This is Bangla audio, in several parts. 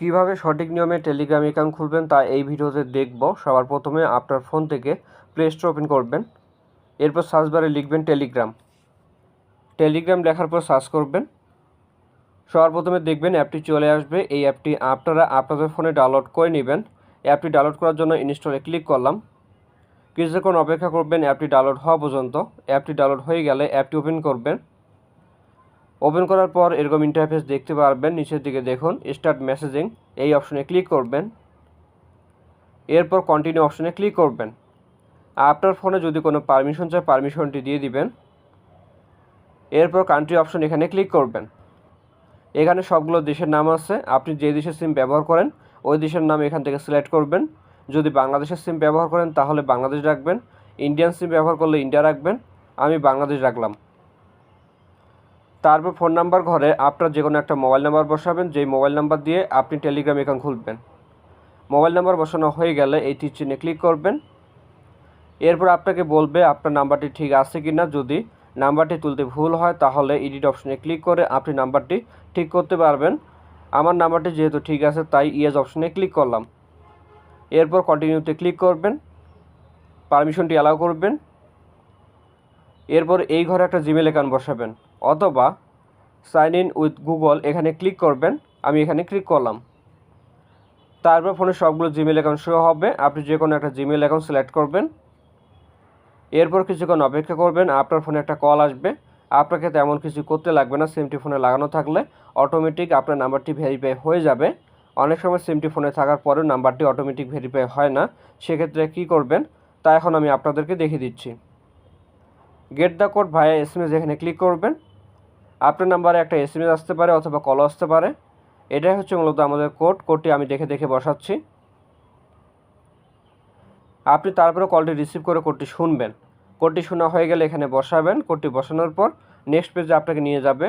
কিভাবে সঠিক নিয়মে টেলিগ্রাম অ্যাকাউন্ট খুলবেন তা এই ভিডিওতে দেখব। সবার প্রথমে আপনার ফোন থেকে প্লে স্টোর ওপেন করবেন, এরপর সার্চ বারে লিখবেন টেলিগ্রাম লেখার পর সার্চ করবেন। সবার প্রথমে দেখবেন অ্যাপটি চলে আসবে। এই অ্যাপটি আপনারা আপনাদের ফোনে ডাউনলোড করে নেবেন। অ্যাপটি ডাউনলোড করার জন্য ইনস্টলে ক্লিক করলাম। কিছুক্ষণ অপেক্ষা করবেন অ্যাপটি ডাউনলোড হওয়া পর্যন্ত। অ্যাপটি ডাউনলোড হয়ে গেলে অ্যাপটি ওপেন করবেন। ওপেন করার পর এরকম ইন্টারফেস দেখতে পারবেন। নিচের দিকে দেখুন স্টার্ট মেসেজিং, এই অপশনে ক্লিক করবেন। এরপর কন্টিনিউ অপশনে ক্লিক করবেন। আপনার ফোনে যদি কোনো পারমিশন চায় পারমিশনটি দিয়ে দিবেন। এরপর কান্ট্রি অপশন এখানে ক্লিক করবেন। এখানে সবগুলো দেশের নাম আছে, আপনি যে দেশের সিম ব্যবহার করেন ওই দেশের নাম এখান থেকে সিলেক্ট করবেন। যদি বাংলাদেশের সিম ব্যবহার করেন তাহলে বাংলাদেশ রাখবেন, ইন্ডিয়ান সিম ব্যবহার করলে ইন্ডিয়া রাখবেন। আমি বাংলাদেশ রাখলাম। তারপর ফোন নাম্বার ঘরে আপনার যে কোনো একটা মোবাইল নাম্বার বসাবেন, যেই মোবাইল নাম্বার দিয়ে আপনি টেলিগ্রাম অ্যাকাউন্ট খুলবেন। মোবাইল নাম্বার বসানো হয়ে গেলে এই তীর চিহ্নে ক্লিক করবেন। এরপর আপনাকে বলবে আপনার নাম্বারটি ঠিক আছে কি না। যদি নাম্বারটি তুলতে ভুল হয় তাহলে এডিট অপশনে ক্লিক করে আপনি নাম্বারটি ঠিক করতে পারবেন। আমার নাম্বারটি যেহেতু ঠিক আছে তাই ইয়েস অপশনে ক্লিক করলাম। এরপর কন্টিনিউতে ক্লিক করবেন, পারমিশনটি অ্যালাউ করবেন। এরপর এই ঘরে একটা জিমেল অ্যাকাউন্ট বসাবেন অথবা সাইন ইন উইথ গুগল এখানে ক্লিক করবেন। আমি এখানে ক্লিক করলাম। তারপর ফোনে সবগুলো জিমেল অ্যাকাউন্ট শো হবে। আপনি যে কোনো একটা জিমেল অ্যাকাউন্ট সিলেক্ট করবেন। এরপর কিছুক্ষণ অপেক্ষা করবেন, আপনার ফোনে একটা কল আসবে। আপনাকে তেমন কিছু করতে লাগবে না, সিমটি ফোনে লাগানো থাকলে অটোমেটিক আপনার নাম্বারটি ভেরিফাই হয়ে যাবে। অনেক সময় সিমটি ফোনে থাকার পরেও নাম্বারটি অটোমেটিক ভেরিফাই হয় না, সেক্ষেত্রে কী করবেন তা এখন আমি আপনাদেরকে দেখিয়ে দিচ্ছি। Get the code via SMS এখানে ক্লিক করবেন। আপনার নাম্বারে একটা SMS আসতে পারে অথবা কল আসতে পারে। এটাই হচ্ছে মূলত আমাদের কোডটি আমি দেখে বসাচ্ছি। আপনি তারপরে কলটি রিসিভ করে কোডটি শুনবেন। কোডটি শোনা হয়ে গেলে এখানে বসাবেন। কোডটি বসানোর পর নেক্সট পেজে আপনাকে নিয়ে যাবে।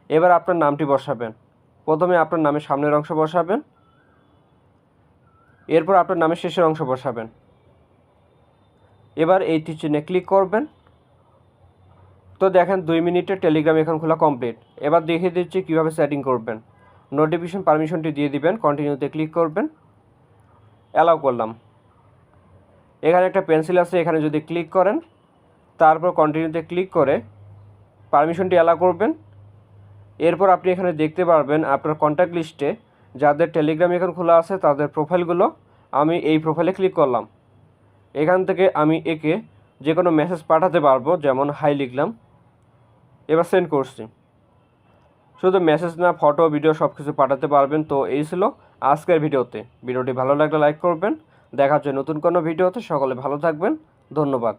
এবার আপনার নামটি বসাবেন। প্রথমে আপনার নামের সামনের অংশ বসাবেন, এরপর আপনার নামের শেষের অংশ বসাবেন। এবার এই তীর চিহ্নে ক্লিক করবেন। তো দেখেন 2 মিনিটে টেলিগ্রাম এখন খোলা কমপ্লিট। এবার দেখিয়ে দিচ্ছি কীভাবে সেটিং করবেন। নোটিফিকেশন পারমিশনটি দিয়ে দিবেন, কন্টিনিউতে ক্লিক করবেন, অ্যালাউ করলাম। এখানে একটা পেন্সিল আছে, এখানে যদি ক্লিক করেন তারপর কন্টিনিউতে ক্লিক করে পারমিশনটি অ্যালাউ করবেন। এরপর আপনি এখানে দেখতে পারবেন আপনার কন্ট্যাক্ট লিস্টে যাদের টেলিগ্রাম অ্যাকাউন্ট খোলা আছে তাদের প্রোফাইলগুলো। আমি এই প্রোফাইলে ক্লিক করলাম। এখান থেকে আমি একে যে কোনো মেসেজ পাঠাতে পারবো, যেমন হাই লিখলাম, এবার সেন্ড করছি। শুধু মেসেজ না, ফটো ভিডিও সব কিছু পাঠাতে পারবেন। তো এই ছিল আজকের ভিডিওটি ভালো লাগলে লাইক করবেন। দেখা হচ্ছে নতুন কোনো ভিডিওতে। সকলে ভালো থাকবেন, ধন্যবাদ।